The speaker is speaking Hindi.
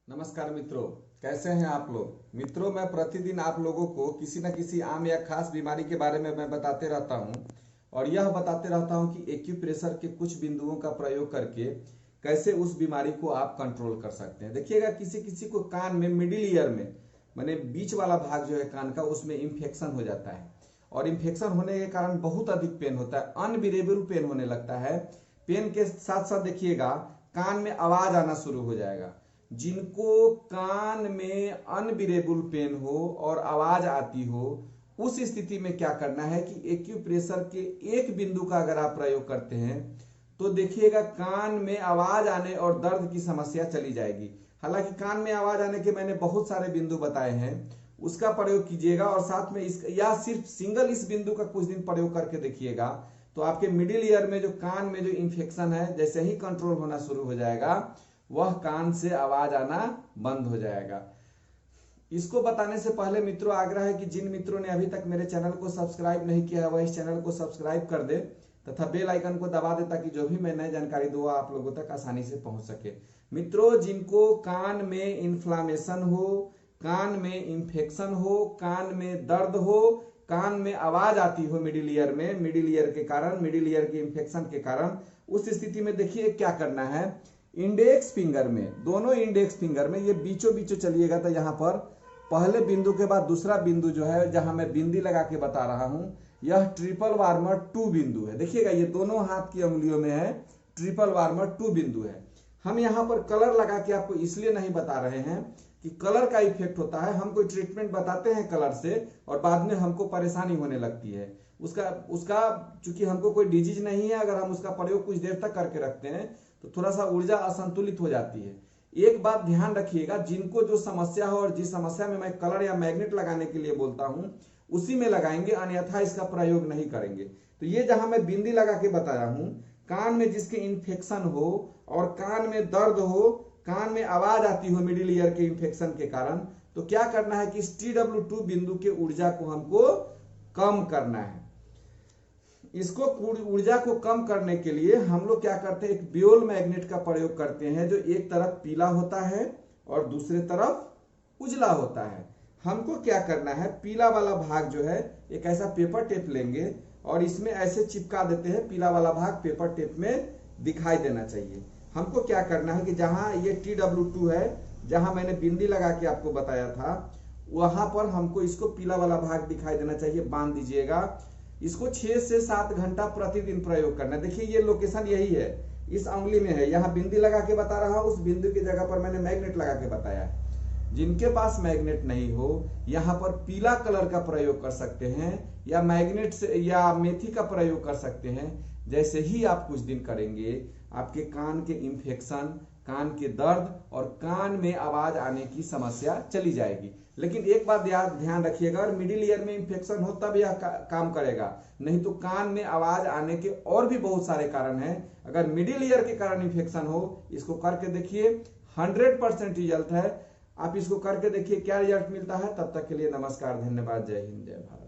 नमस्कार मित्रों, कैसे हैं आप लोग। मित्रों, मैं प्रतिदिन आप लोगों को किसी न किसी आम या खास बीमारी के बारे में मैं बताते रहता हूं और यह बताते रहता हूं कि एक्यूप्रेशर के कुछ बिंदुओं का प्रयोग करके कैसे उस बीमारी को आप कंट्रोल कर सकते हैं। देखिएगा, किसी किसी को कान में मिडिल ईयर में माने बीच वाला भाग जो है कान का, उसमें इन्फेक्शन हो जाता है और इन्फेक्शन होने के कारण बहुत अधिक पेन होता है, अनबिरेबल पेन होने लगता है। पेन के साथ साथ देखिएगा कान में आवाज आना शुरू हो जाएगा। जिनको कान में अनबिरेबल पेन हो और आवाज आती हो, उस स्थिति में क्या करना है कि एक्यूप्रेशर के एक बिंदु का अगर आप प्रयोग करते हैं तो देखिएगा कान में आवाज आने और दर्द की समस्या चली जाएगी। हालांकि कान में आवाज आने के मैंने बहुत सारे बिंदु बताए हैं, उसका प्रयोग कीजिएगा और साथ में इस या सिर्फ सिंगल इस बिंदु का कुछ दिन प्रयोग करके देखिएगा तो आपके मिडिल ईयर में जो कान में जो इंफेक्शन है जैसे ही कंट्रोल होना शुरू हो जाएगा, वह कान से आवाज आना बंद हो जाएगा। इसको बताने से पहले मित्रों आग्रह है कि जिन मित्रों ने अभी तक मेरे चैनल को सब्सक्राइब नहीं किया है वह इस चैनल को सब्सक्राइब कर दे तथा बेल आइकन को दबा दे ताकि जो भी मैं नई जानकारी दूँ आप लोगों तक आसानी से पहुंच सके। मित्रों, जिनको कान में इन्फ्लामेशन हो, कान में इंफेक्शन हो, कान में दर्द हो, कान में आवाज आती हो मिडिल ईयर में, मिडिल ईयर के कारण, मिडिल ईयर के इंफेक्शन के कारण, उस स्थिति में देखिए क्या करना है। इंडेक्स फिंगर में, दोनों इंडेक्स फिंगर में ये बीचों बीचों चलिएगा तो यहाँ पर पहले बिंदु के बाद दूसरा बिंदु जो है जहां मैं बिंदी लगा के बता रहा हूं, यह ट्रिपल वार्मर 2 बिंदु है। देखिएगा ये दोनों हाथ की उंगलियों में है, ट्रिपल वार्मर 2 बिंदु है। हम यहाँ पर कलर लगा के आपको इसलिए नहीं बता रहे हैं कि कलर का इफेक्ट होता है। हम कोई ट्रीटमेंट बताते हैं कलर से और बाद में हमको परेशानी होने लगती है। उसका चूंकि हमको कोई डिजीज नहीं है, अगर हम उसका प्रयोग कुछ देर तक करके रखते हैं तो थोड़ा सा ऊर्जा असंतुलित हो जाती है। एक बात ध्यान रखिएगा, जिनको जो समस्या हो और जिस समस्या में मैं कलर या मैग्नेट लगाने के लिए बोलता हूं उसी में लगाएंगे, अन्यथा इसका प्रयोग नहीं करेंगे। तो ये जहां मैं बिंदी लगा के बताया हूं, कान में जिसके इन्फेक्शन हो और कान में दर्द हो, कान में आवाज आती हो मिडिल ईयर के इन्फेक्शन के कारण, तो क्या करना है कि इस TW2 बिंदु के ऊर्जा को हमको कम करना है। इसको ऊर्जा को कम करने के लिए हम लोग क्या करते हैं, एक ब्योल मैग्नेट का प्रयोग करते हैं जो एक तरफ पीला होता है और दूसरे तरफ उजला होता है। हमको क्या करना है, पीला वाला भाग जो है एक ऐसा पेपर टेप लेंगे और इसमें ऐसे चिपका देते हैं, पीला वाला भाग पेपर टेप में दिखाई देना चाहिए। हमको क्या करना है कि जहां ये TW2 है, जहां मैंने बिंदी लगा के आपको बताया था, वहां पर हमको इसको पीला वाला भाग दिखाई देना चाहिए। बांध दीजिएगा। इसको 6 से 7 घंटा प्रतिदिन प्रयोग करना है। देखिए ये लोकेशन यही है, इस उंगली में है। यहाँ बिंदी लगा के बता रहा हूं, उस बिंदु की जगह पर मैंने मैग्नेट लगा के बताया है। जिनके पास मैग्नेट नहीं हो, यहाँ पर पीला कलर का प्रयोग कर सकते हैं या मैग्नेट से या मेथी का प्रयोग कर सकते हैं। जैसे ही आप कुछ दिन करेंगे, आपके कान के इंफेक्शन, कान के दर्द और कान में आवाज आने की समस्या चली जाएगी। लेकिन एक बात ध्यान रखिएगा, और मिडिल ईयर में इंफेक्शन हो तब यह काम करेगा, नहीं तो कान में आवाज आने के और भी बहुत सारे कारण हैं। अगर मिडिल ईयर के कारण इंफेक्शन हो, इसको करके देखिए, 100% रिजल्ट है। आप इसको करके देखिए क्या रिजल्ट मिलता है। तब तक के लिए नमस्कार, धन्यवाद, जय हिंद, जय भारत।